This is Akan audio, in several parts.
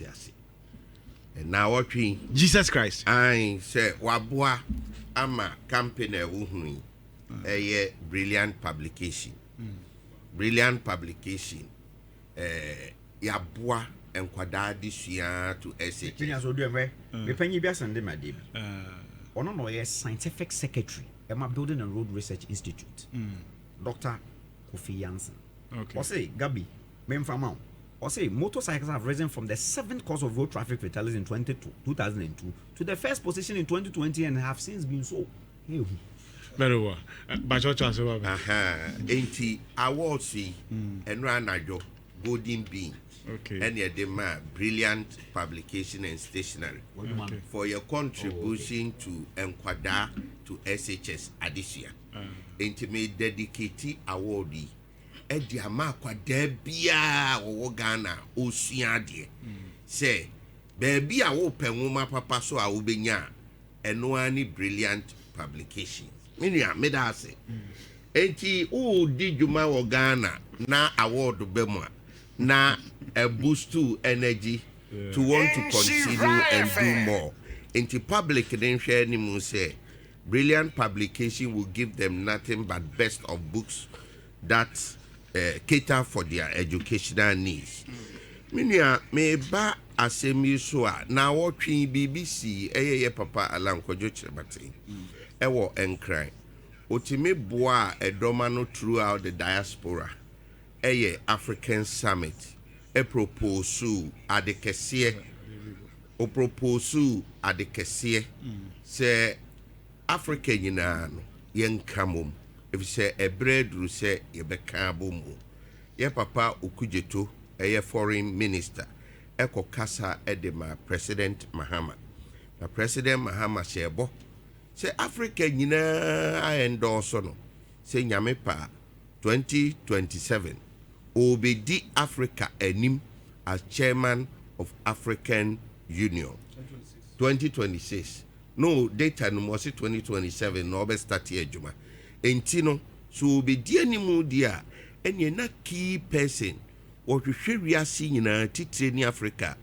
Siasi. And now what we Jesus Christ. I say Wabua ama campaign a brilliant publication. Brilliant publication. Yabua and Quada this year to essay. Me penny bias and my dear. No, yes, scientific secretary, Emma Building and Road Research Institute. Dr. Kofi Jansen. Okay. Or say, Gabi, Mem Famau. Or say, motorcycles have risen from the 7th cause of road traffic fatalities in 2002 to the first position in 2020 and have since been so. Very well. But your chance over. Ain't awards and Ranajo, Golden Bean. Okay. And yet, brilliant publication and stationery for your contribution to Enquada to SHS Adisia. Intimate dedicated awardee. Ediama Quadebia or Ghana, Oceania. Say, baby, I will penuma papa so I will be nya. And no any brilliant publication. Minia, made us say. Enti, oh, did you ma Ghana na award bemwa. Na a boost to energy to want to continue and do more. Into public then share any say brilliant publication will give them nothing but best of books that cater for their educational needs. Minia me ba asemi so a na watching BBC papa alankojo chebate ewo enkran otime boa edomano throughout the diaspora African Summit a propose adekese o propose adekese say Africa nyina no yenkamom if say a bread ru say ye beka bomu ye papa okujeto foreign minister ekokasa edema President Mahama na President Mahama shebo say Africa nyina a endorse no say nyame pa 2027 Obedi Africa Enim as chairman of African Union. 2026. No data no more 2027 no be start here juma. Entino so obedi animu dia enye na key person what we wiase nyina titire ni Africa.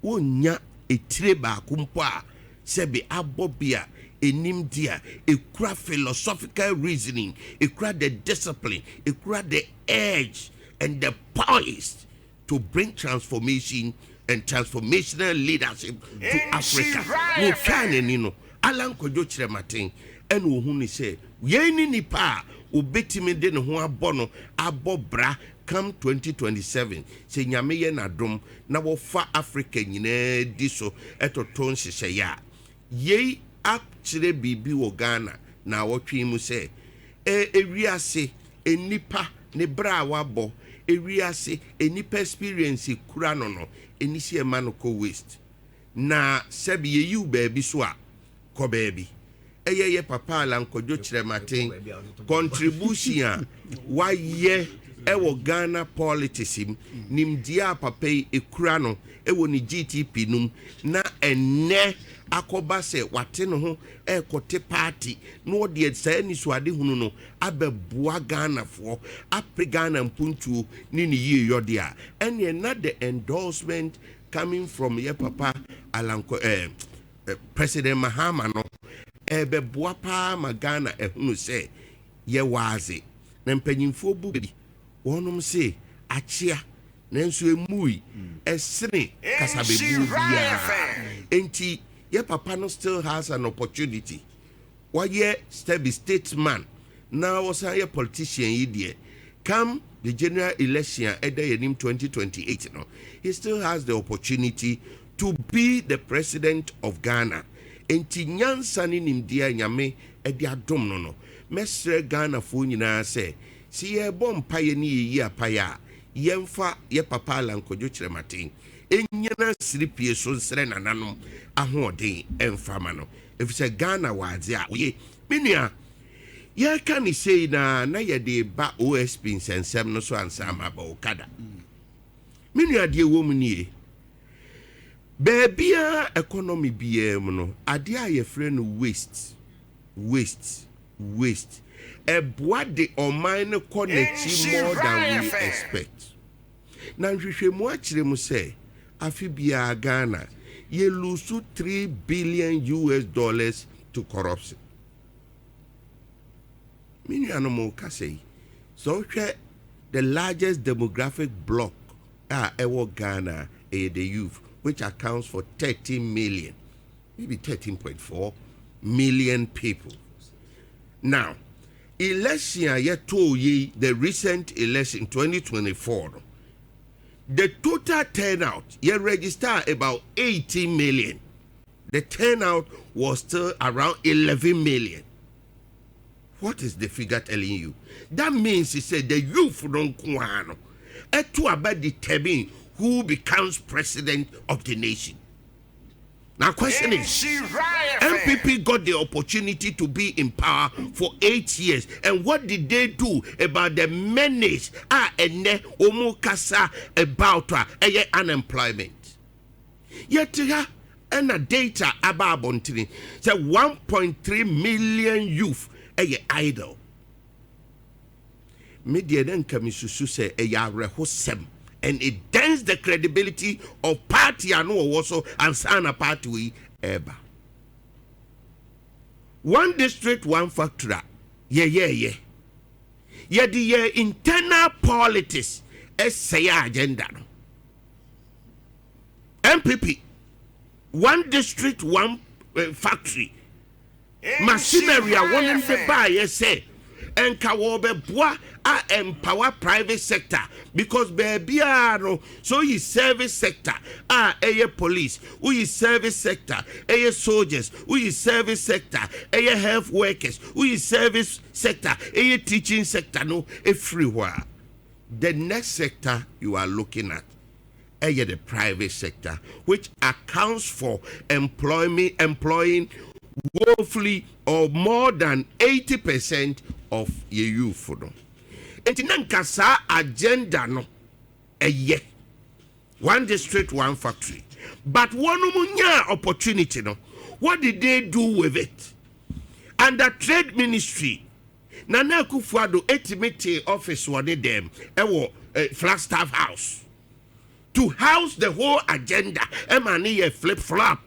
Wonya etire ba kumpo a sebe abobia enim dia ekura philosophical reasoning ekura the discipline ekura the edge and the poise to bring transformation and transformational leadership to Africa. No can you know Alan Kojo Chirematin and who say ye ni nipa obetimi de ne ho abono abobra come 2027 say nyame ye na dom na wo fa Africa nyina di so etoton hyehyɛ ya ye up chire bibi wo Ghana na wotwe mu say ewiase enipa ne bra wabo ewiase enipa experience kura no enisi e man ko waste na sebi ye yu baby so a ko baby ye papa la nkojo Chirematin contribution a wa ye ewo Ghana politics nimdia papa ekura no ewo ni GTP num na enne akoba se wate no ho ekote party no de say ni so ade hunu no abeboa Ghana fo apre Ghana mpuntu ni ye yode a ene na the endorsement coming from your papa Alanko President Mahama no ebeboa pa ma Ghana ehunu se ye waze na mpanyimfo bu bi wonum se achia nanso emui esene kasabebu bia enti your papa no still has an opportunity. Why ye be statesman now was a politician idea. Come the general election at the 2028 no, he still has the opportunity to be the president of Ghana. Enti nyansa ni nimdia nyame e dia dom no. Mesre Ghana fo nyina se si ye bom paye ni yi apaya yemfa ye papa Lankojo Chirematin enyana siripie so nsre nananom ahoden emfama no efise Ghana waze a oye menua ye kan say na ye de ba OSP nsensem no so ansama ba okada menua de wo mu nie bebia economy biem no ade a ye frɛ no waste eboa de oman no connect more than we expect na hwehwɛ mu akire mu say afibia Ghana ye lose $3 billion to corruption. Many animal say so the largest demographic block ever Ghana the youth, which accounts for 13 million, maybe 13.4 million people. Now, election yet told ye the recent election 2024. The total turnout ye register about 18 million. The turnout was still around 11 million. What is the figure telling you? That means he said the youth don't want to about determine who becomes president of the nation. Now, question is, MPP got the opportunity to be in power for 8 years, and what did they do about the menace about unemployment? Yet, and the data about Bontini say 1.3 million youth idle. Media then come to say a and it dents the credibility of party and also and sana party ever. One district, one factory. Yeah. The internal politics say agenda. MPP, one district, one factory. Machinery I want to buy, say. And kawobe bois empower private sector because baby so you service sector police, we service sector, soldiers, we service sector, health workers, we service sector, teaching sector, no everywhere. The next sector you are looking at the private sector, which accounts for employing woefully or more than 80% of your youth for them. And nankasa agenda no one district, one factory. But one munya opportunity no. What did they do with it? Under trade ministry, Nana Akufo-Addo ultimate office one them Flagstaff House to house the whole agenda. Emani flip flop.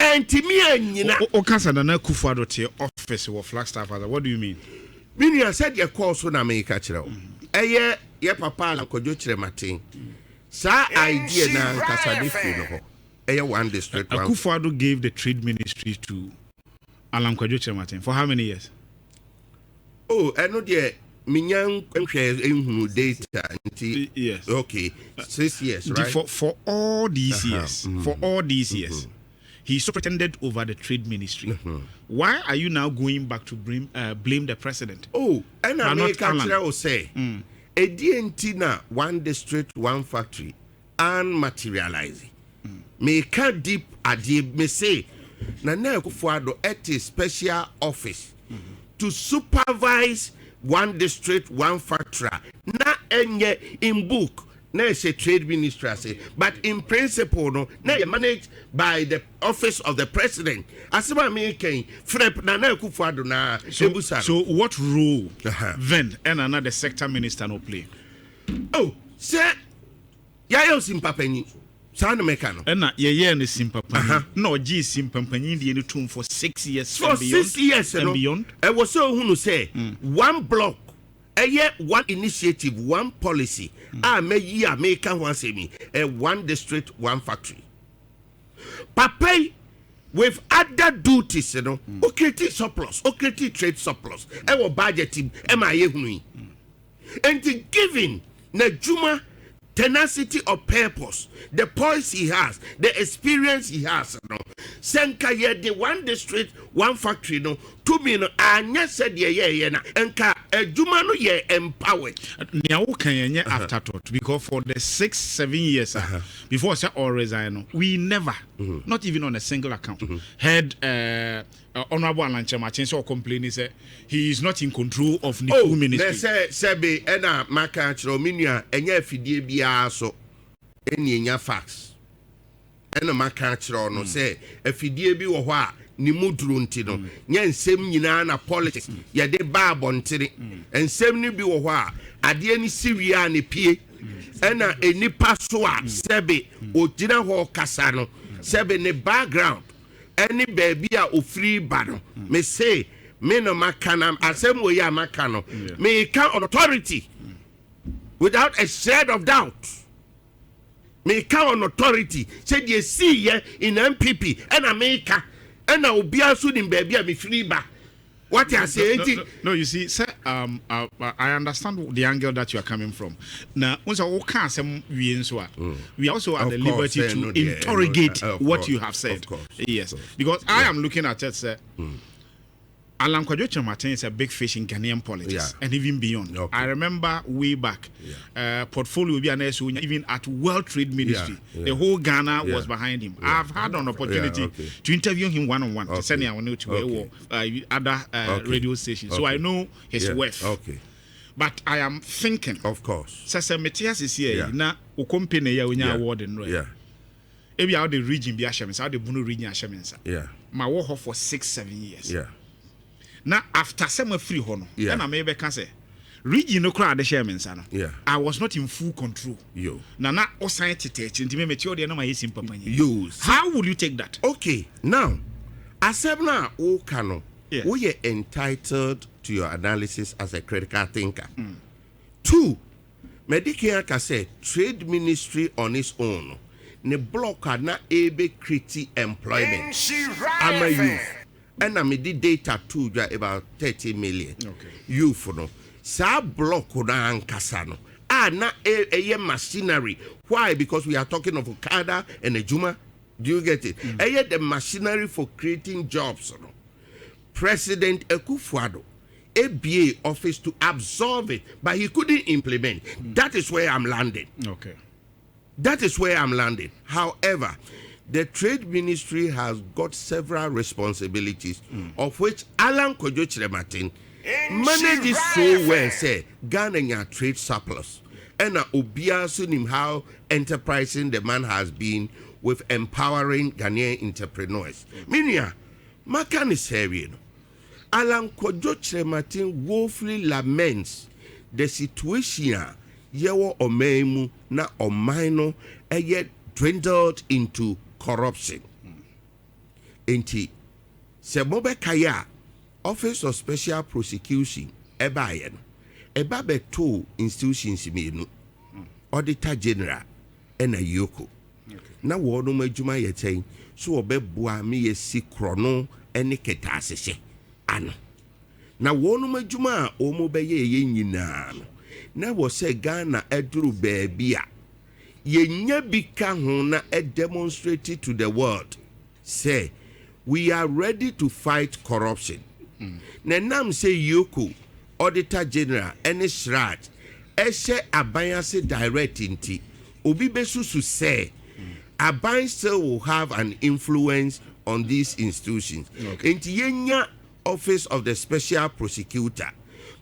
And to me, Okasa Nana Akufo-Addo to office or Flagstaff. What do you mean? Meaning I said your course on America. Ye papa and Kojo Martin. Sa idea na Kasadi Funo. One district. Akufo-Addo gave the trade ministry to Alan Kojo Martin for how many years? Oh, I know the Minyan data. Yes. Okay. 6 years, right? For all these years. For all these years. He superintended over the trade ministry. Why are you now going back to blame the president? Oh, and America will say, a DNT one district, one factory, and materializing. Make a deep idea, may say, Nana Akufo-Addo at a special office to supervise one district, one factory. Na enye in book. Na say trade ministry, but in principle, no, na managed by the office of the president. Asima American, Frep Nana Akufo-Addo na. So what role then and another sector minister no play? Oh, sir, yayo simpapeni. Sound mechanic. And yeah, and simpapeni. No, G simpapeni the any tomb for 6 years. For 6 years and beyond. I was so who say one block. One initiative, one policy. May American one say me. One district, one factory. Papa with other duties, okay, surplus, okay, trade surplus. Our budgeting, MIA. And the giving Najuma tenacity of purpose, the poise he has, the experience he has. Senka ye the one district, one factory, no, 2 million, and said ye na, enka Juma no ye empowered. Now can after thought because for the 6-7 years before I all resign, we never, not even on a single account, had Honorable Alan Martin so complaining say he is not in control of Niku ministry. They say be ena maka chro minua enya fidie bia so eni enya fax. Ena maka chro no say afidie bi wo ho a ni muduru nti no nya nsem nyina na politics ye de ba abontere ensem ni bi wo ho a ade ani siwia ne pie ena enipa so a sebe ogina ho kasa no sebe ne background any baby a ofiri ba no me say me no makana asem wo ya makano me can on authority without a shred of doubt. Me can on authority say you see ye in MPP and America and now be also in baby a me free ba. What you say? No, you see, sir, I understand the angle that you are coming from. Now, we also have the liberty to interrogate what you have said. Yes, because I am looking at it, sir. Alan Kwadwo Martin is a big fish in Ghanaian politics and even beyond. I remember way back, portfolio even at World Trade Ministry, the whole Ghana was behind him. I've had an opportunity to interview him one-on-one to send him to other radio stations, so I know his worth. But I am thinking, of course, Sasa Metias is here. Na ukompene ya unya award and Ebi how the region be ashamen, how the Bunu region ashamen. My work for 6-7 years. Now after some free honor, then I maybe can say region no crowd the chairman sana. I was not in full control. Na oscientity into me mature the no my simple How would you take that? Okay, now asebna o kano we are entitled to your analysis as a critical thinker. 2, Medicare can say trade ministry on its own. Ne block na ebe create employment. I'm a youth. And I made data too about 30 million. You for no. Sa block na ankasano. Na a machinery. Why? Because we are talking of Okada and Ejuma. Do you get it? The machinery for creating jobs. No? President Akufo-Addo, ABA office to absorb it, but he couldn't implement. That is where I'm landing. That is where I'm landing. However, the trade ministry has got several responsibilities, of which Alan Kwadwo Martin manages so well. Say Ghana trade surplus, and Obia him how enterprising the man has been with empowering Ghanaian entrepreneurs. Minia, Makan is here. Alan Kwadwo Martin woefully laments the situation yewo omemu na omaino yet dwindled into corruption. Enti Sebobe Kaya Office of Special Prosecution ebayen ebabe two institutions menu Auditor General ena yoko na wono majuma yeten so obebua me yesi krono ene ketasese ano na wono majuma omo beye ye nyina na wo se Ghana eduru baabia yenya bika ho na demonstrated to the world say we are ready to fight corruption. Na nam say yoko Auditor General ene Shrat eshe abayase direct inti obi besusu say Aban still will have an influence on these institutions. Enti yenya Office of the Special Prosecutor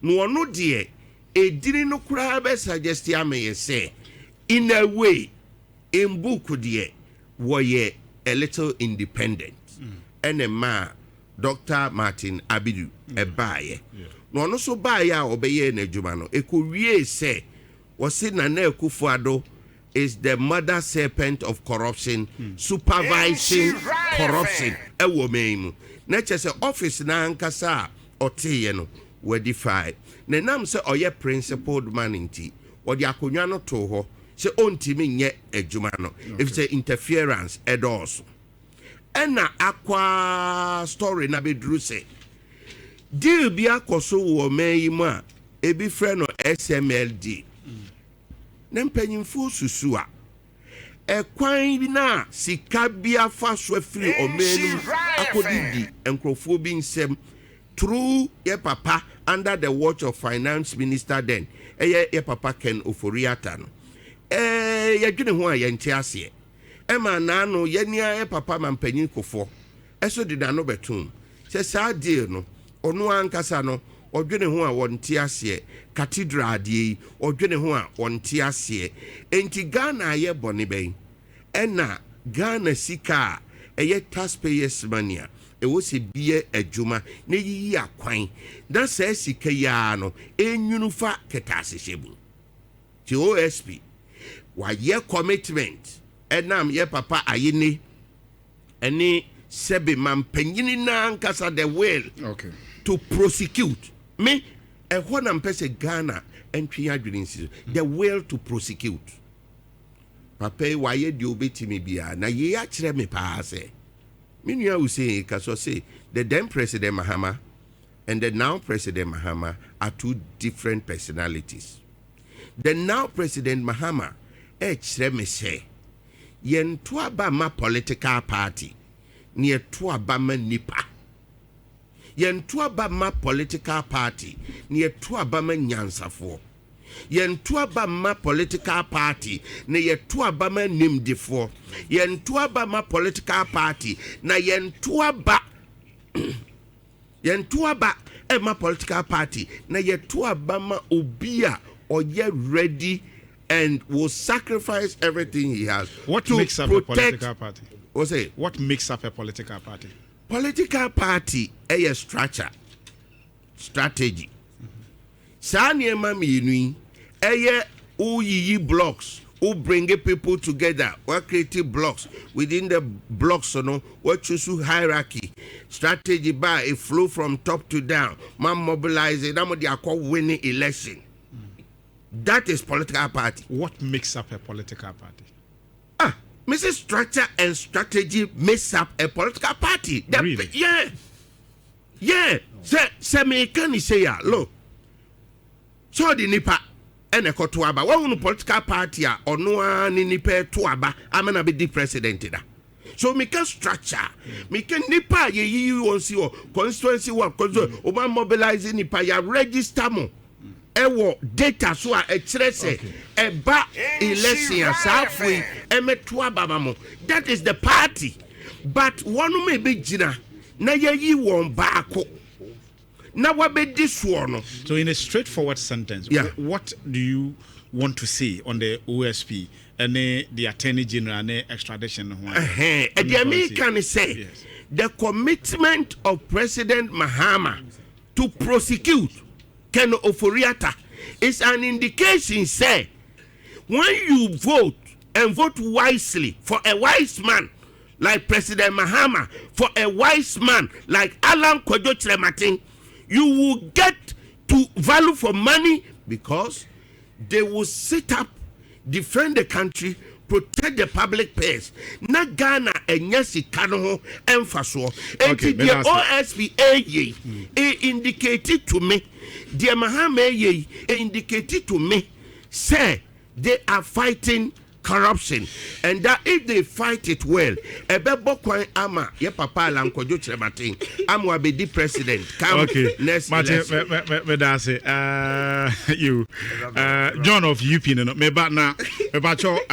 no ono de ediri no kura be suggest ya me say in a way in book de woye a little independent. Enema Dr. Martin Abidu ebaye no ono so baye a obeye na adwuma no ekowie say wose na Akufo-Addo is the mother serpent of corruption, supervising corruption. Ewo meimu. Na chese office na ankasa otiye no we defy. Na nam se oye principled man inti. Odi akonwa no to ho. Se ontimi nye adwuma no. If say interference edos. Ena akwa story na bedru se. Deal bi akoso wo meimu a ebi frɛ no SMLD. Nempanyimfo susu a ekwan bi na sika bia fa so afiri omenu akodidi enkrofo bi nsem through ye papa under the watch of finance minister then ye papa Ken Ofori-Atta no ye dwene ho a ye nte ase e ma na no ye nia ye papa mampanyin kofo eso de da no betum se sa deal no ono ankasa no odwene ho a wonte ase cathedral die odwene ho a wonte ase enti Ghana ye bone ben ena Ghana sika eye taxpayers money e wo se bie adwuma na yiyi akwan da sa sika ya no enwunu fa ketase shebu ti OSP Why ye commitment? Enam ye papa ayini. Any sebe man penyini na ankasa the will to prosecute. Me, and when I'm person Ghana and the will to prosecute. Papa, why ye do obey me bia? Na ye actually me pass. Meaning I will say, Kaso say, the then President Mahama and the now President Mahama are two different personalities. The now President Mahama, me say, yen tuaba ma political party, near tuaba ma nipa. Yen tuaba ma political party, near tuaba ma nyansafo. Yen tuaba ma political party, na ye tuaba ma nimdifo. Yen tuaba ma political party, na yen tuaba yen tuaba ma political party, na ye tuaba ma obia or ye ready and will sacrifice everything he has. What makes up a political party? What's it? What makes up a political party? Political party a structure, strategy. Sanya mami eye uyi blocks who bring people together. What creative blocks within the blocks? What choose hierarchy, strategy by a flow from top to down. Man mobilize it. They are called winning election. That is political party. What makes up a political party? Mrs. Structure and strategy makes up a political party. Really? Yeah. Say me can say ya. Look. So the nipa ene ko tuaba. One political party or no ni nipa tuaba. Amena be the president da. So me can structure. Me can nipa ye won see constituency work. Oba mobilize nipa ya register mo. Ewo data so a ekyerese eba election asafui emetua babamo. That is the party. But one may be jina na ye won baako na wabe this one. So in a straightforward sentence, what do you want to say on the OSP and the Attorney General and the extradition? The American say the commitment of President Mahama to prosecute Ken Ofori-Atta is an indication, say, when you vote and vote wisely for a wise man like President Mahama, for a wise man like Alan Kojo Chirematin, you will get to value for money because they will sit up, defend the country, protect the public purse. Na Ghana enyasi kano emphaso. And the OSPA indicated to me, the Mahama indicated to me, say they are fighting corruption, and that if they fight it well, ebebokwan ama ye papa lankojo chirematin amwa be the president come next Martin, you John of UP no me ba na me ba cho